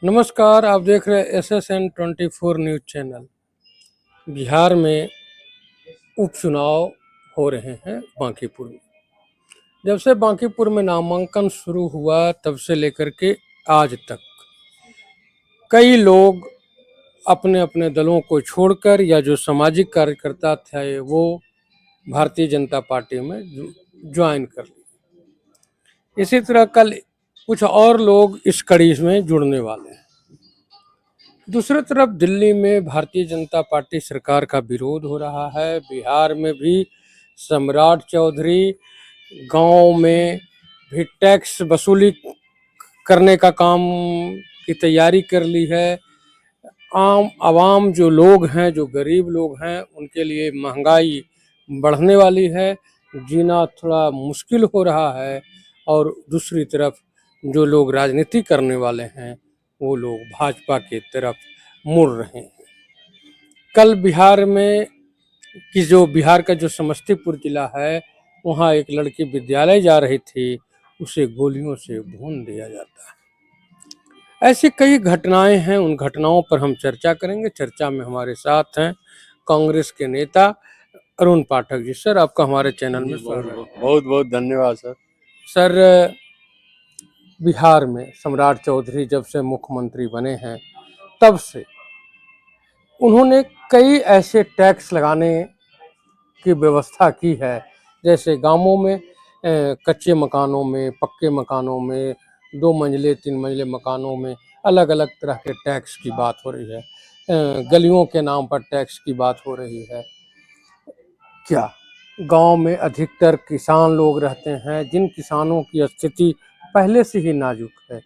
नमस्कार, आप देख रहे हैं SSN 24 न्यूज चैनल। बिहार में उपचुनाव हो रहे हैं बांकीपुर में। जब से बांकीपुर में नामांकन शुरू हुआ तब से लेकर के आज तक कई लोग अपने अपने दलों को छोड़कर या जो सामाजिक कार्यकर्ता थे वो भारतीय जनता पार्टी में ज्वाइन कर लिए। इसी तरह कल कुछ और लोग इस कड़ी में जुड़ने वाले हैं। दूसरी तरफ दिल्ली में भारतीय जनता पार्टी सरकार का विरोध हो रहा है। बिहार में भी सम्राट चौधरी गांव में भी टैक्स वसूली करने का काम की तैयारी कर ली है। आम आवाम जो लोग हैं, जो गरीब लोग हैं, उनके लिए महंगाई बढ़ने वाली है, जीना थोड़ा मुश्किल हो रहा है। और दूसरी तरफ जो लोग राजनीति करने वाले हैं वो लोग भाजपा की तरफ मुड़ रहे हैं। कल बिहार में बिहार का जो समस्तीपुर जिला है, वहाँ एक लड़की विद्यालय जा रही थी, उसे गोलियों से भून दिया जाता है। ऐसी कई घटनाएं हैं, उन घटनाओं पर हम चर्चा करेंगे। चर्चा में हमारे साथ हैं कांग्रेस के नेता अरुण पाठक जी। सर, आपका हमारे चैनल में स्वागत है। बहुत बहुत धन्यवाद सर। सर, बिहार में सम्राट चौधरी जब से मुख्यमंत्री बने हैं तब से उन्होंने कई ऐसे टैक्स लगाने की व्यवस्था की है, जैसे गांवों में कच्चे मकानों में, पक्के मकानों में, 2 मंजिले 3 मंजिले मकानों में अलग अलग तरह के टैक्स की बात हो रही है। गलियों के नाम पर टैक्स की बात हो रही है। क्या गांव में अधिकतर किसान लोग रहते हैं, जिन किसानों की स्थिति पहले से ही नाजुक है।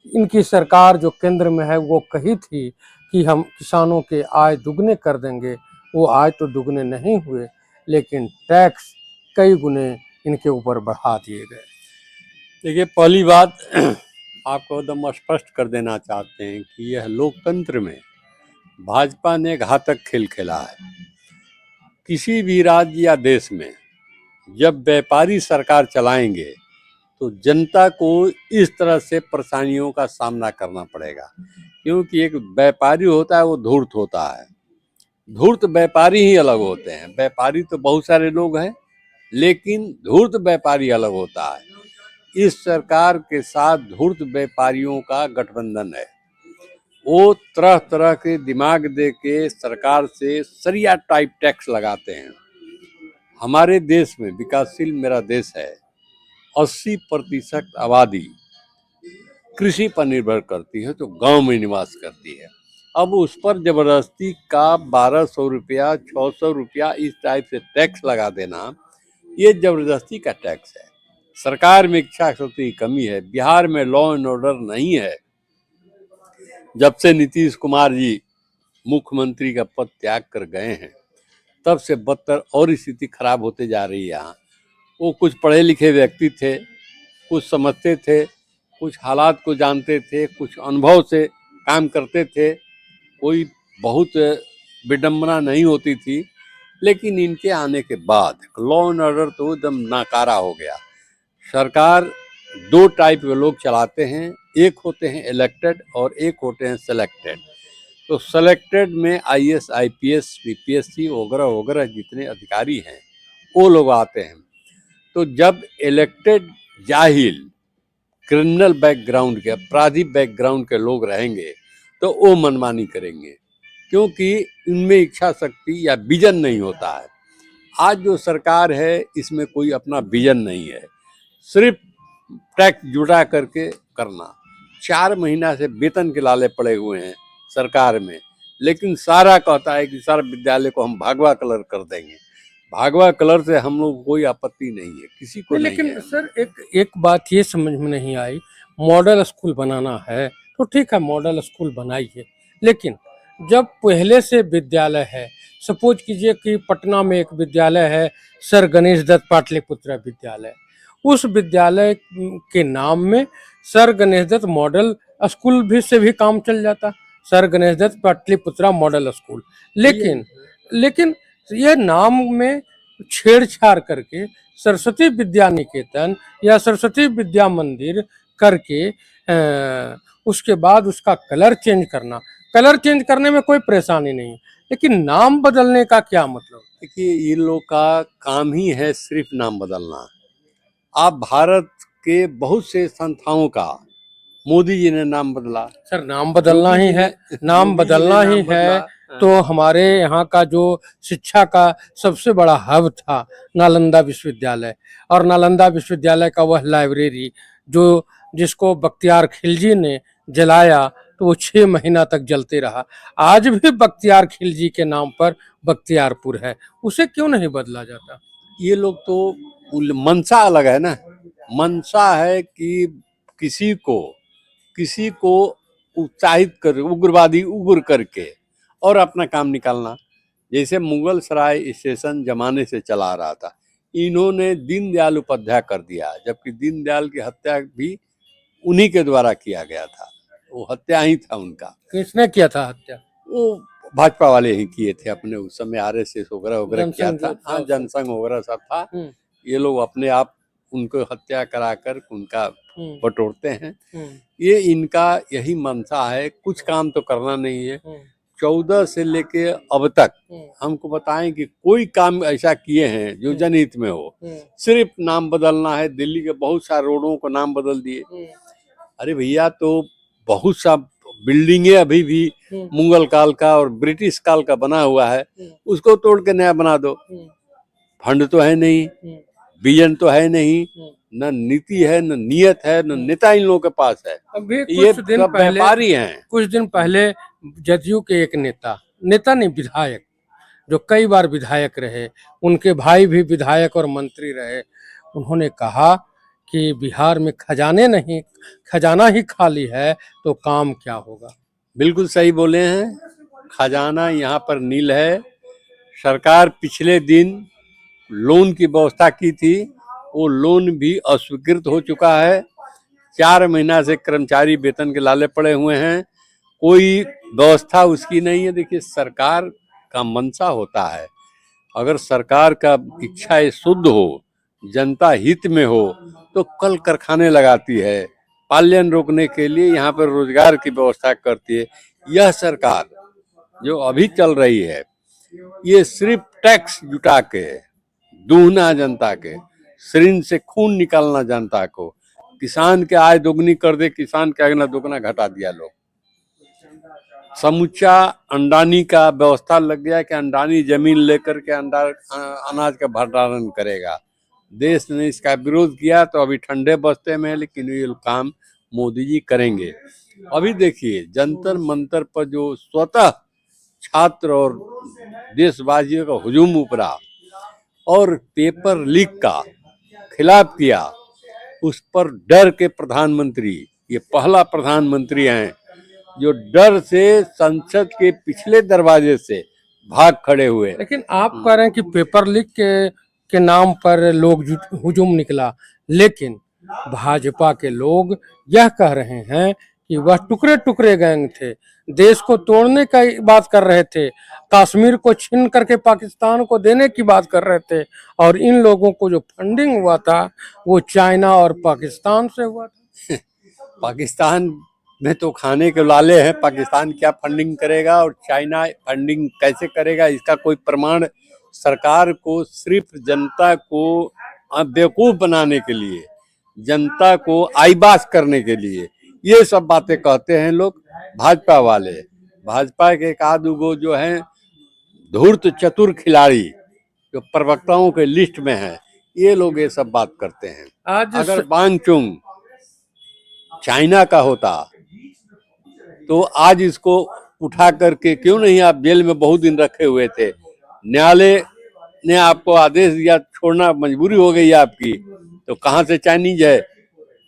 इनकी सरकार जो केंद्र में है वो कही थी कि हम किसानों के आय दुगने कर देंगे। वो आय तो दुगने नहीं हुए, लेकिन टैक्स कई गुने इनके ऊपर बढ़ा दिए गए। देखिए, पहली बात आपको एकदम स्पष्ट कर देना चाहते हैं कि यह लोकतंत्र में भाजपा ने घातक खेल खेला है। किसी भी राज्य या देश में जब व्यापारी सरकार चलाएंगे तो जनता को इस तरह से परेशानियों का सामना करना पड़ेगा, क्योंकि एक व्यापारी होता है वो धूर्त होता है। धूर्त व्यापारी ही अलग होते हैं। व्यापारी तो बहुत सारे लोग हैं, लेकिन धूर्त व्यापारी अलग होता है। इस सरकार के साथ धूर्त व्यापारियों का गठबंधन है। वो तरह तरह के दिमाग दे के सरकार से सरिया टाइप टैक्स लगाते हैं। हमारे देश में, विकासशील मेरा देश है, 80% आबादी कृषि पर निर्भर करती है, तो गांव में निवास करती है। अब उस पर जबरदस्ती का 1200 रुपया, 600 रुपया इस टाइप से टैक्स लगा देना, ये जबरदस्ती का टैक्स है। सरकार में इच्छा शक्ति की कमी है। बिहार में लॉ एंड ऑर्डर नहीं है। जब से नीतीश कुमार जी मुख्यमंत्री का पद त्याग कर गए हैं, तब से बदतर और स्थिति खराब होते जा रही है। यहाँ वो कुछ पढ़े लिखे व्यक्ति थे, कुछ समझते थे, कुछ हालात को जानते थे, कुछ अनुभव से काम करते थे, कोई बहुत विडंबना नहीं होती थी। लेकिन इनके आने के बाद लॉ एंड ऑर्डर तो एकदम नाकारा हो गया। सरकार 2 टाइप के लोग चलाते हैं, एक होते हैं इलेक्टेड और एक होते हैं सेलेक्टेड। तो सेलेक्टेड में IAS IPS BPSC वगैरह वगैरह जितने अधिकारी हैं वो लोग आते हैं। तो जब इलेक्टेड जाहिल, क्रिमिनल बैकग्राउंड के, अपराधी बैकग्राउंड के लोग रहेंगे तो वो मनमानी करेंगे, क्योंकि इनमें इच्छा शक्ति या विजन नहीं होता है। आज जो सरकार है इसमें कोई अपना विजन नहीं है, सिर्फ टैक्स जुटा करके करना। 4 महीना से वेतन के लाले पड़े हुए हैं सरकार में, लेकिन सारा कहता है कि सारा विद्यालय को हम भगवा कलर कर देंगे। भगवा कलर से हम लोग कोई आपत्ति नहीं है, किसी को नहीं, नहीं लेकिन है। सर एक बात ये समझ में नहीं आई। मॉडल स्कूल बनाना है तो ठीक है, मॉडल स्कूल बनाइए, लेकिन जब पहले से विद्यालय है, सपोज कीजिए कि पटना में एक विद्यालय है, सर गणेश दत्त पाटलिपुत्र विद्यालय, उस विद्यालय के नाम में sir Ganesh Dutt model school भी से भी काम चल जाता, sir Ganesh Dutt Pataliputra model school. लेकिन लेकिन ये नाम में छेड़छाड़ करके सरस्वती विद्या निकेतन या सरस्वती विद्या मंदिर करके उसके बाद उसका कलर चेंज करना, कलर चेंज करने में कोई परेशानी नहीं है, लेकिन नाम बदलने का क्या मतलब? देखिए, ये लोग का काम ही है सिर्फ नाम बदलना। आप भारत के बहुत से संस्थाओं का मोदी जी ने नाम बदला। सर नाम बदलना योगी ही जी है, ने नाम योगी जी ने बदलना ही नाम बदला। है। तो हमारे यहाँ का जो शिक्षा का सबसे बड़ा हब था नालंदा विश्वविद्यालय, और नालंदा विश्वविद्यालय का वह लाइब्रेरी जो जिसको बख्तियार खिलजी ने जलाया, तो वो 6 महीना तक जलते रहा। आज भी बख्तियार खिलजी के नाम पर बख्तियारपुर है, उसे क्यों नहीं बदला जाता? ये लोग तो मनसा अलग है ना। मनसा है कि किसी को उत्साहित कर, उग्रवादी उग्र करके और अपना काम निकालना। जैसे मुगल सराय स्टेशन जमाने से चला रहा था, इन्होंने दीनदयाल उपाध्याय कर दिया, जबकि दीनदयाल की हत्या भी उन्हीं के द्वारा किया गया था। वो हत्या ही था उनका। किसने किया था हत्या? वो भाजपा वाले ही किए थे अपने उस समय, आरएसएस वगैरह वगैरह किया जनसंघ था। जो था हाँ, उस समय। जनसंघ वगैरह सब था। हम्म, ये लोग अपने आप उनको हत्या कराकर उनका हम्म, बटोरते हैं। हम्म, ये इनका यही मंशा है, कुछ काम तो करना नहीं है। हम्म, 14 से लेके अब तक हमको बताएं कि कोई काम ऐसा किए हैं जो जनहित में हो। सिर्फ नाम बदलना है। दिल्ली के बहुत सारे रोडों को नाम बदल दिए। अरे भैया, तो बहुत सा बिल्डिंगे अभी भी मुगल काल का और ब्रिटिश काल का बना हुआ है, उसको तोड़ के नया बना दो। फंड तो है नहीं, विजन तो है नहीं, न नीति है, न नियत है, न नेता इन लोगों के पास है। अभी ये कुछ दिन सब पहले व्यापारी हैं। कुछ दिन पहले जदयू के एक नेता नहीं, विधायक, जो कई बार विधायक रहे, उनके भाई भी विधायक और मंत्री रहे, उन्होंने कहा कि बिहार में खजाना ही खाली है तो काम क्या होगा? बिल्कुल सही बोले हैं। खजाना यहाँ पर नील है। सरकार पिछले दिन लोन की व्यवस्था की थी, वो लोन भी अस्वीकृत हो चुका है। 4 महीना से कर्मचारी वेतन के लाले पड़े हुए हैं, कोई व्यवस्था उसकी नहीं है। देखिए, सरकार का मंशा होता है, अगर सरकार का इच्छा ये शुद्ध हो, जनता हित में हो, तो कल कारखाने लगाती है, पलायन रोकने के लिए यहाँ पर रोजगार की व्यवस्था करती है। यह सरकार जो अभी चल रही है, ये सिर्फ टैक्स जुटा के दूहना जनता के शरीर से खून निकालना जनता को, किसान के आय दोगुनी कर दे, किसान के अगना दोगुना घटा दिया लोग। समूचा अंडानी का व्यवस्था लग गया कि अंडानी जमीन लेकर के अनाज का भंडारण करेगा। देश ने इसका विरोध किया तो अभी ठंडे बस्ते में है, लेकिन ये काम मोदी जी करेंगे। अभी देखिए, जंतर मंतर पर जो स्वतः छात्र और देशवासियों का हुजूम उपरा और पेपर लीक का खिलाफ किया, उस पर डर के प्रधानमंत्री, ये पहला प्रधानमंत्री हैं जो डर से संसद के पिछले दरवाजे से भाग खड़े हुए। लेकिन आप कह रहे हैं कि पेपर लीक के नाम पर लोग हुजूम निकला, लेकिन भाजपा के लोग यह कह रहे हैं कि वह टुकड़े टुकड़े गैंग थे, देश को तोड़ने का बात कर रहे थे, कश्मीर को छीन करके पाकिस्तान को देने की बात कर रहे थे, और इन लोगों को जो फंडिंग हुआ था वो चाइना और पाकिस्तान से हुआ था। पाकिस्तान में तो खाने के लाले हैं, पाकिस्तान क्या फंडिंग करेगा और चाइना फंडिंग कैसे करेगा, इसका कोई प्रमाण। सरकार को सिर्फ जनता को बेवकूफ बनाने के लिए, जनता को आईबास करने के लिए ये सब बातें कहते हैं लोग। भाजपा वाले, भाजपा के एक आध गो जो हैं धूर्त चतुर खिलाड़ी जो प्रवक्ताओं के लिस्ट में है, ये लोग ये सब बात करते हैं। आज अगर बांगचुंग चाइना का होता तो आज इसको उठा करके क्यों नहीं, आप जेल में बहुत दिन रखे हुए थे, न्यायालय ने आपको आदेश दिया, छोड़ना मजबूरी हो गई आपकी, तो कहाँ से चाइनीज है?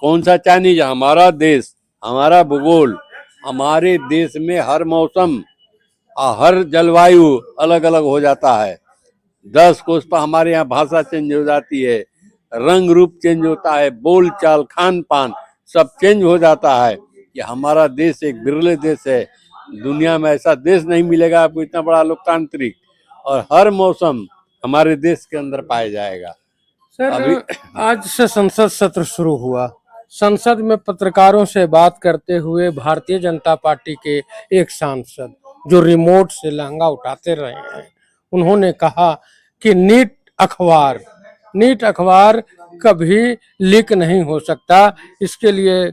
कौन सा चाइनीज? हमारा देश, हमारा भूगोल, हमारे देश में हर मौसम और हर जलवायु अलग अलग हो जाता है। 10 कोस पर हमारे यहाँ भाषा चेंज हो जाती है, रंग रूप चेंज होता है, बोल चाल खान पान सब चेंज हो जाता है। ये हमारा देश एक बिरले देश है, दुनिया में ऐसा देश नहीं मिलेगा आपको इतना बड़ा लोकतांत्रिक, और हर मौसम हमारे देश के अंदर पाया जाएगा। सर अभी आज से संसद सत्र शुरू हुआ, संसद में पत्रकारों से बात करते हुए भारतीय जनता पार्टी के एक सांसद जो रिमोट से लहंगा उठाते रहे हैं, उन्होंने कहा कि नीट अखबार कभी लीक नहीं हो सकता। इसके लिए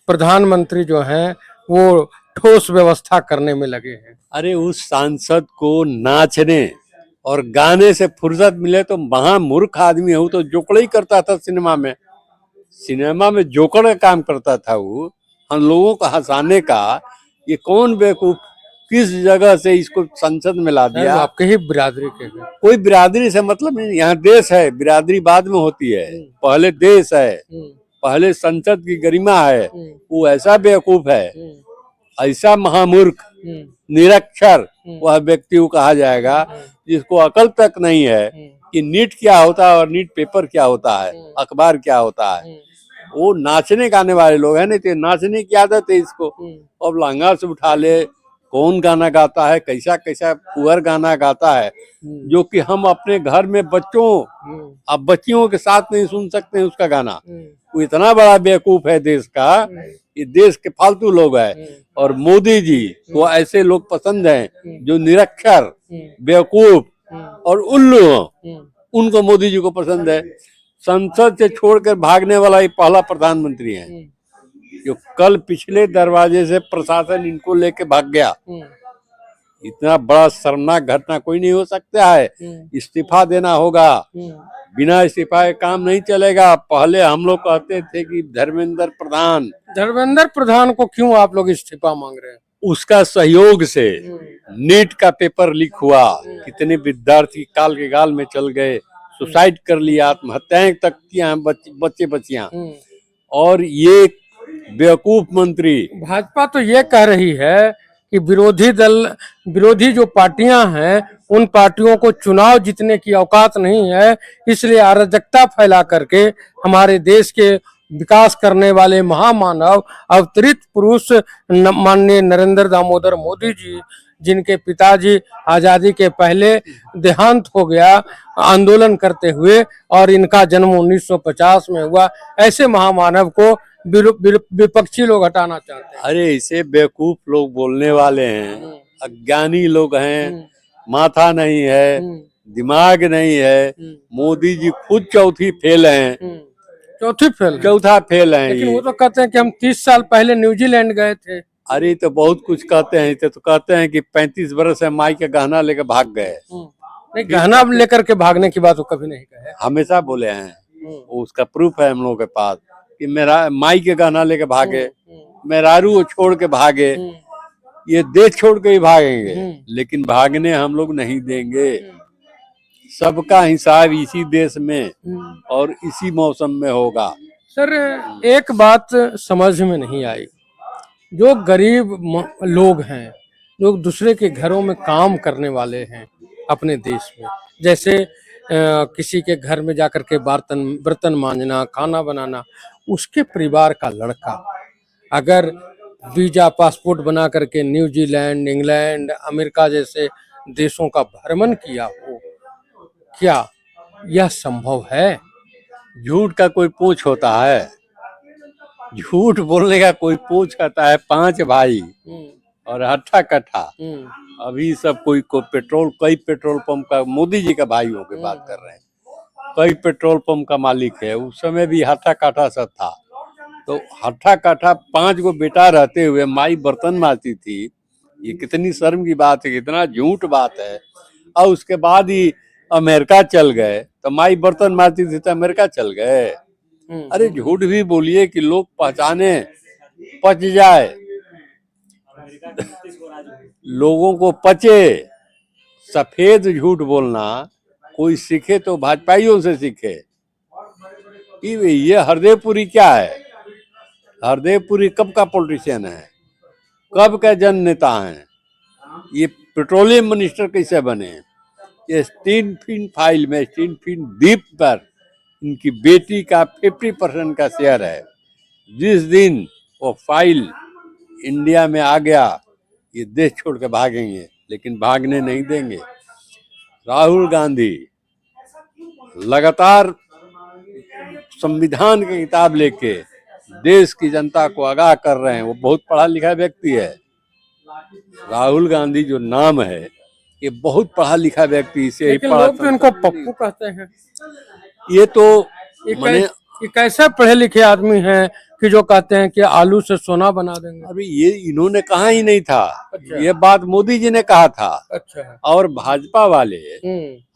प्रधानमंत्री जो हैं वो ठोस व्यवस्था करने में लगे हैं। अरे उस सांसद को नाचने और गाने से फुर्सत मिले तो महामूर्ख आदमी हो, तो जोकड़ ही करता था सिनेमा में जोकड़ का काम करता था वो, हम लोगों को हंसाने का। ये कौन बेवकूफ किस जगह से इसको संसद में ला दिया? आपके ही बिरादरी के हैं। कोई बिरादरी से मतलब नहीं, यहाँ देश है, बिरादरी बाद में होती है, पहले देश है, पहले संसद की गरिमा है। वो ऐसा बेवकूफ है, ऐसा महामूर्ख निरक्षर वह व्यक्ति को कहा जाएगा जिसको अकल तक नहीं है कि नीट क्या होता है और नीट पेपर क्या होता है, अखबार क्या होता है। वो नाचने गाने वाले लोग हैं, नहीं तो नाचने की आदत है इसको। अब लहंगा से उठा ले, कौन गाना गाता है, कैसा कैसा पुअर गाना गाता है, जो कि हम अपने घर में अब बच्चियों के साथ नहीं सुन सकते हैं उसका गाना। वो इतना बड़ा बेवकूफ है देश का, ये देश के फालतू लोग हैं। और मोदी जी को ऐसे लोग पसंद हैं जो निरक्षर, बेवकूफ और उल्लू हैं, उनको मोदी जी को पसंद है। संसद से छोड़कर भागने वाला ये पहला प्रधानमंत्री है जो कल पिछले दरवाजे से प्रशासन इनको लेके भाग गया। इतना बड़ा शर्मनाक घटना कोई नहीं हो सकता है। इस्तीफा देना होगा, बिना इस्तीफा के काम नहीं चलेगा। पहले हम लोग कहते थे कि धर्मेंद्र प्रधान को क्यों आप लोग इस्तीफा मांग रहे हैं? उसका सहयोग से नीट का पेपर लीक हुआ, कितने विद्यार्थी काल के गाल में चल गए, सुसाइड कर लिया, आत्महत्याएं तक किया बच्चे बच्चियां। और ये बेवकूफ मंत्री, भाजपा तो ये कह रही है कि विरोधी जो पार्टियां हैं उन पार्टियों को चुनाव जीतने की औकात नहीं है, इसलिए अराजकता फैला करके हमारे देश के विकास करने वाले महामानव अवतरित पुरुष माननीय नरेंद्र दामोदर मोदी जी, जिनके पिताजी आजादी के पहले देहांत हो गया आंदोलन करते हुए और इनका जन्म 1950 में हुआ, ऐसे महामानव को विपक्षी लोग हटाना चाहते हैं। अरे इसे बेवकूफ लोग बोलने वाले हैं, अज्ञानी लोग हैं, माथा नहीं है, दिमाग नहीं है। मोदी जी खुद चौथा फेल हैं। लेकिन वो तो कहते हैं कि हम 30 साल पहले न्यूजीलैंड गए थे। अरे तो बहुत कुछ कहते हैं, तो कहते हैं कि 35 बरस से माई का गहना लेकर भाग गए। नहीं, गहना लेकर के भागने की बात वो कभी नहीं कहे, हमेशा बोले हैं। उसका प्रूफ है हम लोगों के पास कि मेरा माई के गहना लेके भागे, मेहरारू को छोड़ के भागे, ये देश छोड़ के ही भागेंगे, लेकिन भागने हम लोग नहीं देंगे। सबका हिसाब इसी देश में और इसी मौसम में होगा। सर एक बात समझ में नहीं आई, जो गरीब लोग हैं, जो दूसरे के घरों में काम करने वाले हैं अपने देश में, जैसे किसी के घर में जाकर के बर्तन मांजना, खाना बनाना, उसके परिवार का लड़का अगर वीजा पासपोर्ट बना करके न्यूजीलैंड, इंग्लैंड, अमेरिका जैसे देशों का भ्रमण किया हो, क्या यह संभव है? झूठ का कोई पूछ होता है? झूठ बोलने का कोई पूछ होता है? 5 भाई और हट्ठा कट्ठा। अभी सब कई पेट्रोल पंप का, मोदी जी का भाइयों की बात कर रहे हैं, कई पेट्रोल पंप का मालिक है। उस समय भी हट्ठा काठा सब था। तो हट्ठा काठा 5 गो बेटा रहते हुए माई बर्तन मारती थी, ये कितनी शर्म की बात है, कितना झूठ बात है। और उसके बाद ही अमेरिका चल गए, तो माई बर्तन मारती थी तो अमेरिका चल गए। अरे झूठ भी बोलिए कि लोग पहचाने, पच जाए, लोगों को पचे। सफेद झूठ बोलना कोई सीखे तो भाजपाइयों से सीखे। ये हरदेवपुरी क्या है? हरदेवपुरी कब का पॉलिटिशियन है, कब का जन नेता है? ये पेट्रोलियम मिनिस्टर कैसे बने? ये स्टीन फिन फाइल में, स्टीन फिन द्वीप पर इनकी बेटी का 50% का शेयर है। जिस दिन वो फाइल इंडिया में आ गया, ये देश छोड़ के भागेंगे, लेकिन भागने नहीं देंगे। राहुल गांधी लगातार संविधान की किताब लेके देश की जनता को आगाह कर रहे हैं। वो बहुत पढ़ा लिखा व्यक्ति है। राहुल गांधी जो नाम है, ये बहुत पढ़ा लिखा व्यक्ति, इसे ही लेकिन पढ़ा लोग तो इनको पप्पू कहते हैं। ये तो ये मैंने ये कैसे पढ़े लिखे आदमी हैं कि जो कहते हैं कि आलू से सोना बना देंगे। अभी ये इन्होंने कहा ही नहीं था। अच्छा। ये बात मोदी जी ने कहा था। अच्छा। और भाजपा वाले,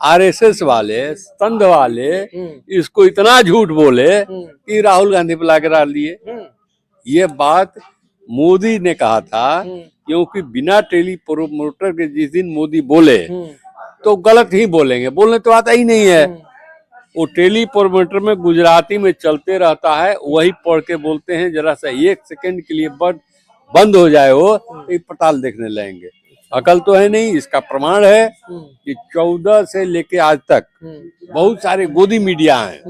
आरएसएस वाले, संघ वाले इसको इतना झूठ बोले कि राहुल गांधी पे लाके डाल दिए। ये बात मोदी ने कहा था, क्योंकि बिना टेली प्रोमोटर के जिस दिन मोदी बोले तो गलत ही बोलेंगे, बोलने तो आता ही नहीं है। वो टेली प्रोमोटर में गुजराती में चलते रहता है, वही पढ़ के बोलते हैं। जरा सा 1 सेकंड के लिए बंद हो जाए वो, एक पताल देखने लगेंगे। अकल तो है नहीं। इसका प्रमाण है कि 14 से लेके आज तक बहुत सारे गोदी मीडिया हैं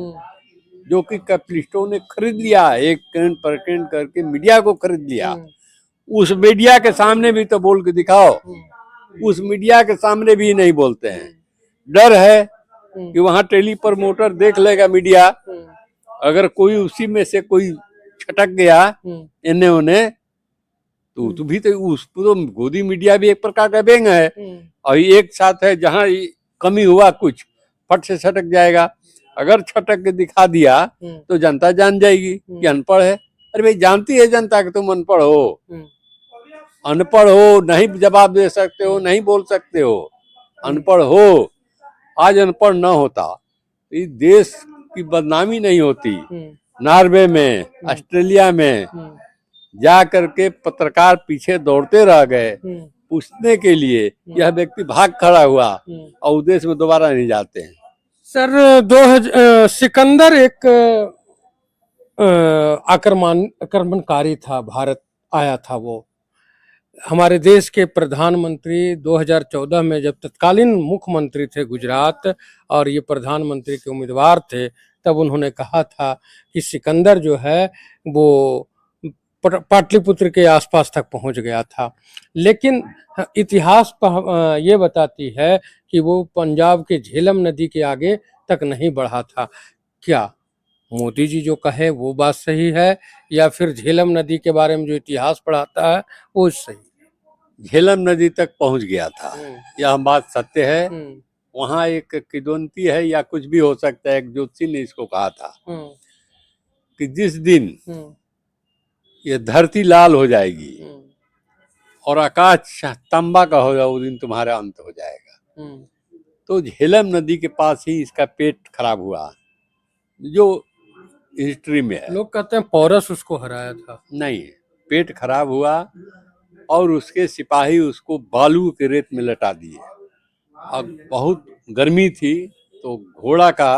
जो कि कैपिटलिस्टों ने खरीद लिया, 1% करके मीडिया को खरीद लिया। उस मीडिया के सामने भी तो बोल के दिखाओ। उस मीडिया के सामने भी नहीं बोलते हैं। डर है कि वहां टेली प्रमोटर देख लेगा मीडिया, अगर कोई उसी में से कोई छटक गया इन्हें उन्हें, तो भी तो उसको तो गोदी मीडिया भी एक प्रकार का व्यंग है। और एक साथ है जहां कमी हुआ कुछ फट से छटक जाएगा। अगर छटक के दिखा दिया तो जनता जान जाएगी कि अनपढ़ है। अरे भाई, जानती है जनता कि तुम अनपढ़ हो। अनपढ़ हो, नहीं जवाब दे सकते हो, नहीं बोल सकते हो, अनपढ़ हो। आज अनपढ़ न होता इस देश की बदनामी नहीं होती। नॉर्वे में, ऑस्ट्रेलिया में जा करके पत्रकार पीछे दौड़ते रह गए पूछने के लिए, यह व्यक्ति भाग खड़ा हुआ और देश में दोबारा नहीं जाते हैं। सर, सिकंदर एक आक्रमणकारी था, भारत आया था। वो हमारे देश के प्रधानमंत्री 2014 में जब तत्कालीन मुख्यमंत्री थे गुजरात और ये प्रधानमंत्री के उम्मीदवार थे, तब उन्होंने कहा था कि सिकंदर जो है वो पाटलिपुत्र के आसपास तक पहुंच गया था। लेकिन इतिहास ये बताती है कि वो पंजाब के झेलम नदी के आगे तक नहीं बढ़ा था। क्या मोदी जी जो कहे वो बात सही है, या फिर झेलम नदी के बारे में जो इतिहास पढ़ाता है वो सही? झेलम नदी तक पहुंच गया था, यह बात सत्य है। वहां एक किदवंती है या कुछ भी हो सकता है, एक ज्योतिषी ने इसको कहा था कि जिस दिन ये धरती लाल हो जाएगी और आकाश तांबा का होगा, उस दिन तुम्हारा अंत हो जाएगा। तो झेलम नदी के पास ही इसका पेट खराब हुआ, जो हिस्ट्री में है। लोग कहते हैं पौरस उसको हराया था। नहीं, पेट खराब हुआ और उसके सिपाही उसको बालू के रेत में लटा दिए। अब बहुत गर्मी थी तो घोड़ा का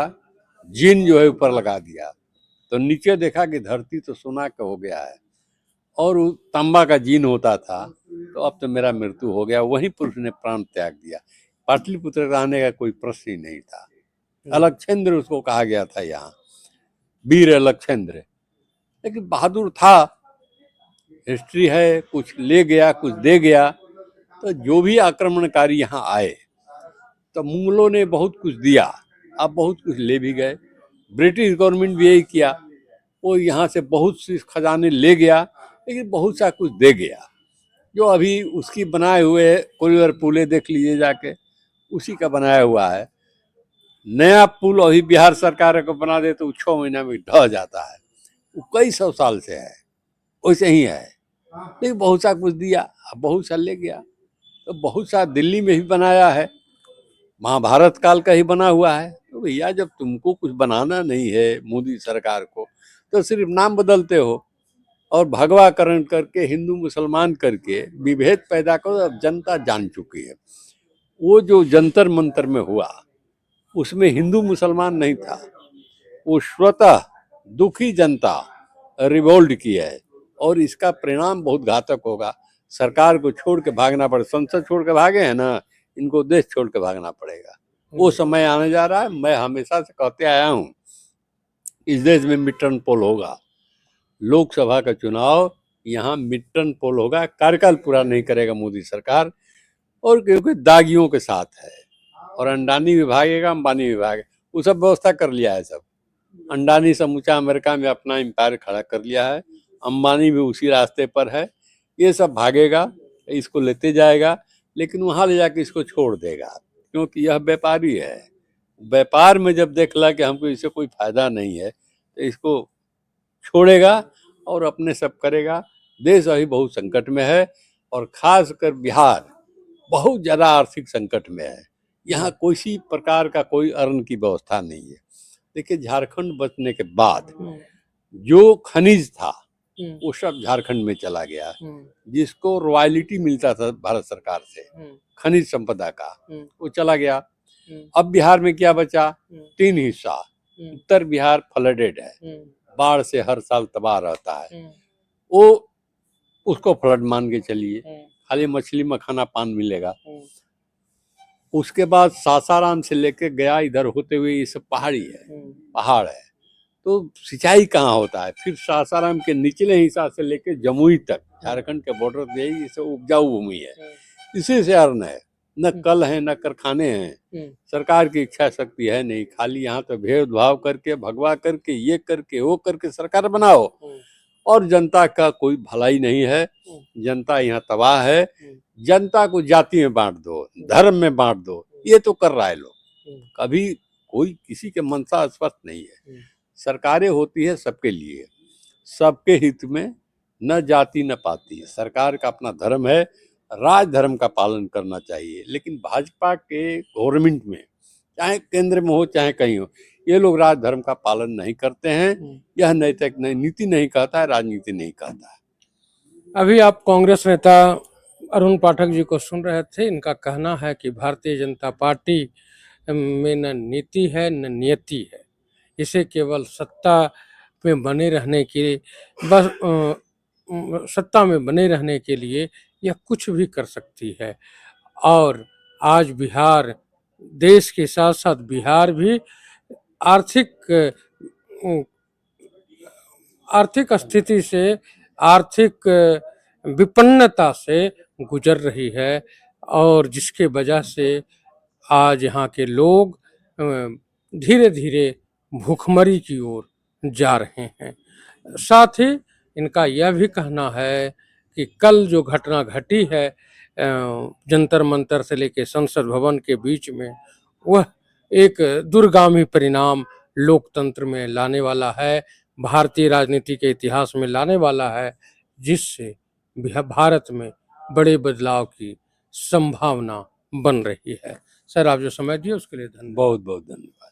जीन जो है ऊपर लगा दिया, तो नीचे देखा कि धरती तो सोना का हो गया है और तांबा का जीन होता था, तो अब तो मेरा मृत्यु हो गया। वहीं पुरुष ने प्राण त्याग दिया। पाटलिपुत्र रहने का कोई प्रश्न ही नहीं था। अलक्षेंद्र उसको कहा गया था, यहाँ वीर अलक्षेंद्र। लेकिन बहादुर था। हिस्ट्री है, कुछ ले गया कुछ दे गया। तो जो भी आक्रमणकारी यहाँ आए तो मुगलों ने बहुत कुछ दिया, अब बहुत कुछ ले भी गए। ब्रिटिश गवर्नमेंट भी यही किया, वो यहाँ से बहुत सी खजाने ले गया, लेकिन बहुत सा कुछ दे गया। जो अभी उसकी बनाए हुए कोरियर पुले देख लीजिए जाके, उसी का बनाया हुआ है। नया पुल अभी बिहार सरकार को बना दे तो 6 महीना में ढह जाता है। वो कई 100 साल से है, वैसे ही है। लेकिन बहुत सा कुछ दिया, बहुत सा ले गया। तो बहुत सा दिल्ली में भी बनाया है, महाभारत काल का ही बना हुआ है। तो भैया, जब तुमको कुछ बनाना नहीं है मोदी सरकार को, तो सिर्फ नाम बदलते हो और भगवाकरण करके, हिंदू मुसलमान करके विभेद पैदा करो। अब जनता जान चुकी है। वो जो जंतर मंतर में हुआ उसमें हिंदू मुसलमान नहीं था, वो स्वतः दुखी जनता रिवोल्ट की है और इसका परिणाम बहुत घातक होगा। सरकार को छोड़ के भागना पड़े, संसद छोड़ के भागे हैं ना, इनको देश छोड़ के भागना पड़ेगा। वो समय आने जा रहा है। मैं हमेशा से कहते आया हूँ, इस देश में मिड टर्म पोल होगा। लोकसभा का चुनाव यहाँ मिड टर्म पोल होगा। कार्यकाल पूरा नहीं करेगा मोदी सरकार, और क्योंकि दागियों के साथ है और अंडानी भी भागेगा, अंबानी भी भागेगा। वो सब व्यवस्था कर लिया है सब। अंडानी समूचा अमेरिका में अपना एम्पायर खड़ा कर लिया है, अंबानी भी उसी रास्ते पर है। ये सब भागेगा, इसको लेते जाएगा, लेकिन वहां ले जाके इसको छोड़ देगा, क्योंकि यह व्यापारी है। व्यापार में जब देखला कि हमको इससे कोई फायदा नहीं है, तो इसको छोड़ेगा और अपने सब करेगा। देश अभी बहुत संकट में है, और खासकर बिहार बहुत ज्यादा आर्थिक संकट में है। यहाँ किसी प्रकार का कोई अर्न की व्यवस्था नहीं है। देखिए, झारखंड बचने के बाद जो खनिज था वो सब झारखंड में चला गया, जिसको रॉयल्टी मिलता था भारत सरकार से खनिज संपदा का, वो चला गया। अब बिहार में क्या बचा? 3 हिस्सा। उत्तर बिहार फ्लडेड है, बाढ़ से हर साल तबाह रहता है, वो उसको फ्लड मान के चलिए, खाली मछली मखाना पान मिलेगा। उसके बाद सासाराम से लेके गया इधर होते हुए ये सब पहाड़ी है, पहाड़ है, तो सिंचाई कहाँ होता है? फिर सासाराम के निचले हिस्सा से लेके जमुई तक झारखंड के बॉर्डर पे यही सब उपजाऊ भूमि है, इसी से अर्न है। न कल है न कारखाने हैं, सरकार की इच्छा शक्ति है नहीं, खाली यहाँ तो भेदभाव करके, भगवा करके, ये करके, वो करके सरकार बनाओ, और जनता का कोई भलाई नहीं है। जनता यहाँ तबाह है। जनता को जाति में बांट दो, धर्म में बांट दो, ये तो कर रहा है लोग। कभी कोई किसी के मनसा स्पष्ट नहीं है। सरकारें होती है सबके लिए, सबके हित में, न जाति न पाति। सरकार का अपना धर्म है, राज धर्म का पालन करना चाहिए। लेकिन भाजपा के गवर्नमेंट में, चाहे केंद्र में हो चाहे कहीं हो, ये लोग राज धर्म का पालन नहीं करते हैं। यह नैतिक नीति नहीं कहता है, राजनीति नहीं कहता है। अभी आप कांग्रेस नेता अरुण पाठक जी को सुन रहे थे। इनका कहना है कि भारतीय जनता पार्टी में न नीति है न नियति है, इसे केवल सत्ता में बने रहने के बस सत्ता में बने रहने के लिए यह कुछ भी कर सकती है। और आज बिहार, देश के साथ साथ बिहार भी आर्थिक स्थिति से, आर्थिक विपन्नता से गुजर रही है, और जिसके वजह से आज यहाँ के लोग धीरे धीरे भूखमरी की ओर जा रहे हैं। साथ ही इनका यह भी कहना है कि कल जो घटना घटी है जंतर मंतर से लेकर संसद भवन के बीच में, वह एक दूरगामी परिणाम लोकतंत्र में लाने वाला है, भारतीय राजनीति के इतिहास में लाने वाला है, जिससे भारत में बड़े बदलाव की संभावना बन रही है। सर, आप जो समय दिए उसके लिए धन्यवाद। बहुत बहुत धन्यवाद।